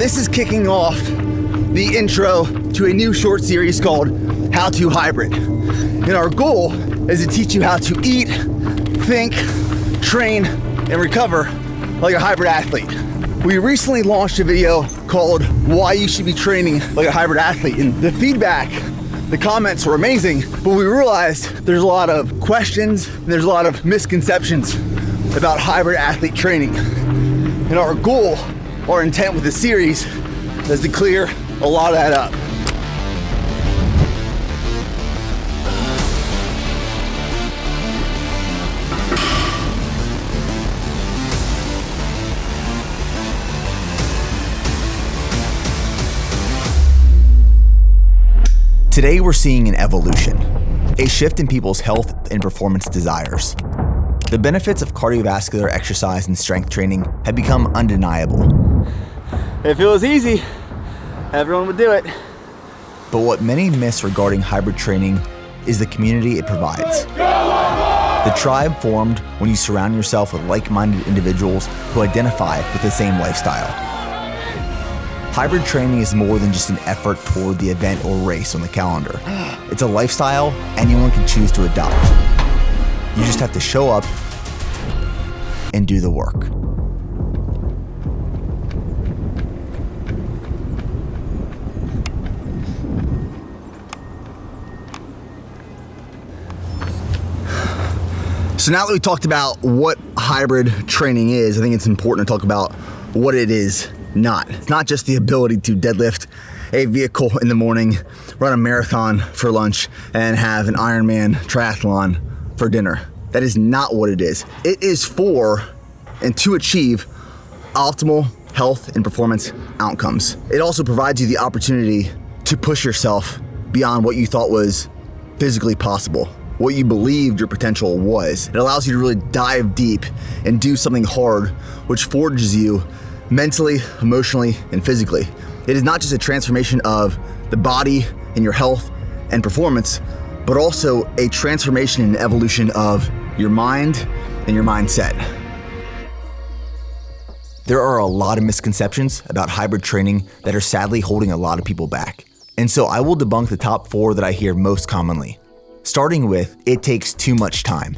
This is kicking off the intro to a new short series called How to Hybrid. And our goal is to teach you how to eat, think, train, and recover like a hybrid athlete. We recently launched a video called Why You Should Be Training Like a Hybrid Athlete, and the feedback, the comments were amazing, but we realized there's a lot of questions and there's a lot of misconceptions about hybrid athlete training. And our goal, our intent with this series is to clear a lot of that up. Today we're seeing an evolution, a shift in people's health and performance desires. The benefits of cardiovascular exercise and strength training have become undeniable. If it was easy, everyone would do it. But what many miss regarding hybrid training is the community it provides. The tribe formed when you surround yourself with like-minded individuals who identify with the same lifestyle. Hybrid training is more than just an effort toward the event or race on the calendar. It's a lifestyle anyone can choose to adopt. You just have to show up and do the work. So now that we talked about what hybrid training is, I think it's important to talk about what it is not. It's not just the ability to deadlift a vehicle in the morning, run a marathon for lunch, and have an Ironman triathlon for dinner. That is not what it is. It is for and to achieve optimal health and performance outcomes. It also provides you the opportunity to push yourself beyond what you thought was physically possible, what you believed your potential was. It allows you to really dive deep and do something hard, which forges you mentally, emotionally, and physically. It is not just a transformation of the body and your health and performance, but also a transformation and evolution of your mind and your mindset. There are a lot of misconceptions about hybrid training that are sadly holding a lot of people back. And so I will debunk the top 4 that I hear most commonly. Starting with, it takes too much time.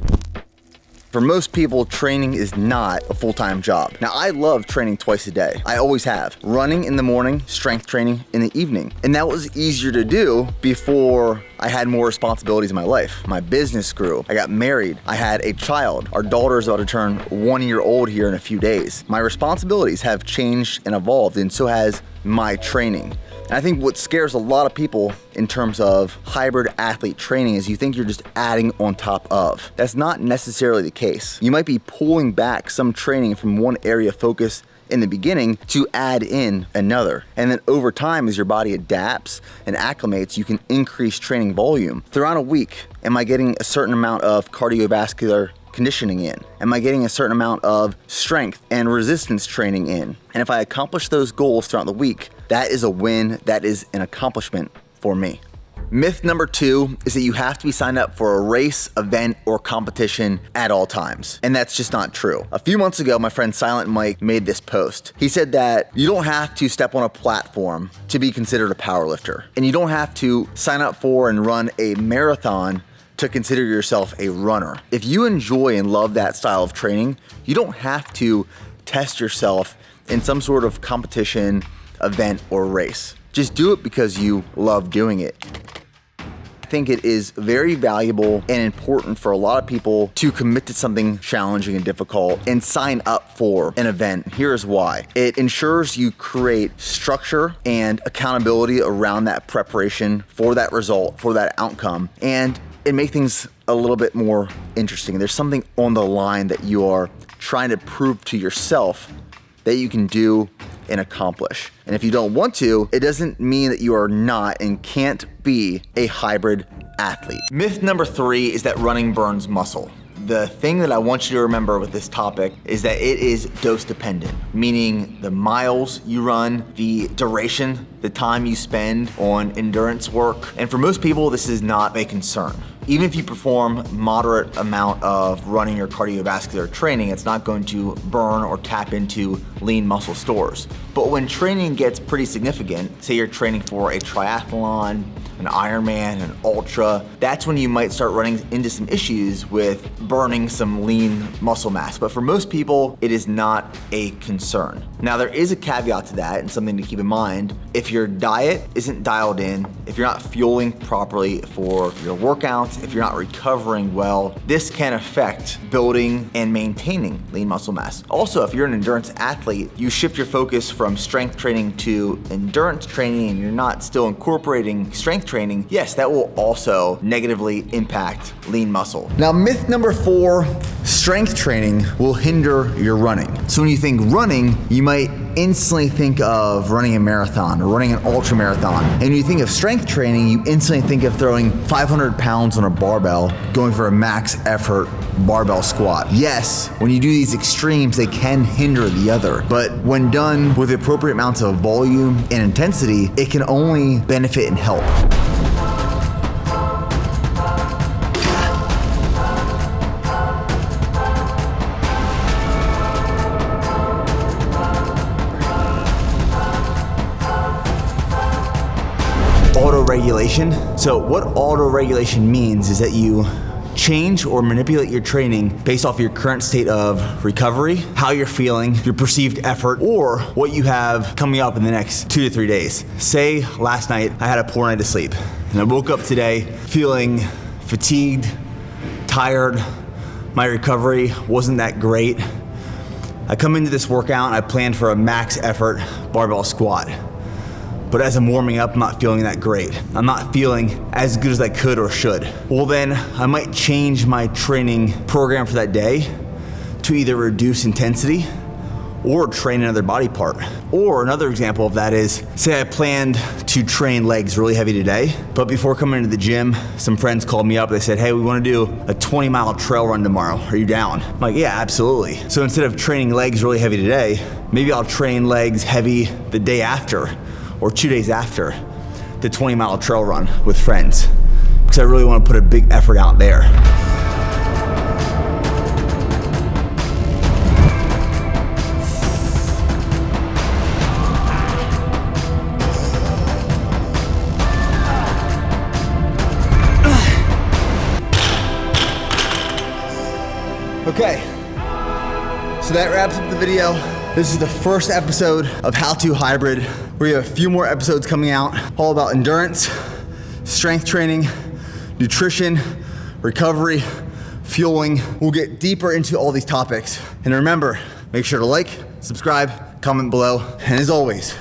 For most people, training is not a full-time job. Now, I love training twice a day. I always have. Running in the morning, strength training in the evening. And that was easier to do before I had more responsibilities in my life. My business grew. I got married. I had a child. Our daughter is about to turn 1 year old here in a few days. My responsibilities have changed and evolved, and so has my training. And I think what scares a lot of people in terms of hybrid athlete training is you think you're just adding on top of. That's not necessarily the case. You might be pulling back some training from one area of focus in the beginning to add in another. And then over time, as your body adapts and acclimates, you can increase training volume. Throughout a week, am I getting a certain amount of cardiovascular conditioning in? Am I getting a certain amount of strength and resistance training in? And if I accomplish those goals throughout the week, that is a win, that is an accomplishment for me. Myth number 2 is that you have to be signed up for a race, event, or competition at all times. And that's just not true. A few months ago, my friend Silent Mike made this post. He said that you don't have to step on a platform to be considered a powerlifter. And you don't have to sign up for and run a marathon to consider yourself a runner. If you enjoy and love that style of training, you don't have to test yourself in some sort of competition, event, or race. Just do it because you love doing it. I think it is very valuable and important for a lot of people to commit to something challenging and difficult and sign up for an event. Here's why. It ensures you create structure and accountability around that preparation for that result, for that outcome, and it makes things a little bit more interesting. There's something on the line that you are trying to prove to yourself that you can do and accomplish. And if you don't want to, it doesn't mean that you are not and can't be a hybrid athlete. Myth number 3 is that running burns muscle. The thing that I want you to remember with this topic is that it is dose dependent, meaning the miles you run, the duration the time you spend on endurance work. And for most people, this is not a concern. Even if you perform moderate amount of running or cardiovascular training, it's not going to burn or tap into lean muscle stores. But when training gets pretty significant, say you're training for a triathlon, an Ironman, an ultra, that's when you might start running into some issues with burning some lean muscle mass. But for most people, it is not a concern. Now, there is a caveat to that and something to keep in mind. If your diet isn't dialed in, if you're not fueling properly for your workouts, if you're not recovering well, this can affect building and maintaining lean muscle mass. Also, if you're an endurance athlete, you shift your focus from strength training to endurance training and you're not still incorporating strength training, yes, that will also negatively impact lean muscle. Now, myth number 4, strength training will hinder your running. So when you think running, you might instantly think of running a marathon or running an ultra marathon. And when you think of strength training, you instantly think of throwing 500 pounds on a barbell, going for a max effort barbell squat. Yes, when you do these extremes, they can hinder the other, but when done with appropriate amounts of volume and intensity, it can only benefit and help. Autoregulation. So what autoregulation means is that you change or manipulate your training based off your current state of recovery, how you're feeling, your perceived effort, or what you have coming up in the next 2 to 3 days. Say last night I had a poor night of sleep and I woke up today feeling fatigued, tired, my recovery wasn't that great. I come into this workout and I planned for a max effort barbell squat. But as I'm warming up, I'm not feeling that great. I'm not feeling as good as I could or should. Well then, I might change my training program for that day to either reduce intensity or train another body part. Or another example of that is, say I planned to train legs really heavy today, but before coming into the gym, some friends called me up, they said, hey, we wanna do a 20-mile trail run tomorrow, are you down? I'm like, yeah, absolutely. So instead of training legs really heavy today, maybe I'll train legs heavy the day after, or 2 days after the 20-mile trail run with friends, because I really want to put a big effort out there. Okay, so that wraps up the video. This is the first episode of How To Hybrid. We have a few more episodes coming out, all about endurance, strength training, nutrition, recovery, fueling. We'll get deeper into all these topics. And remember, make sure to like, subscribe, comment below, and as always,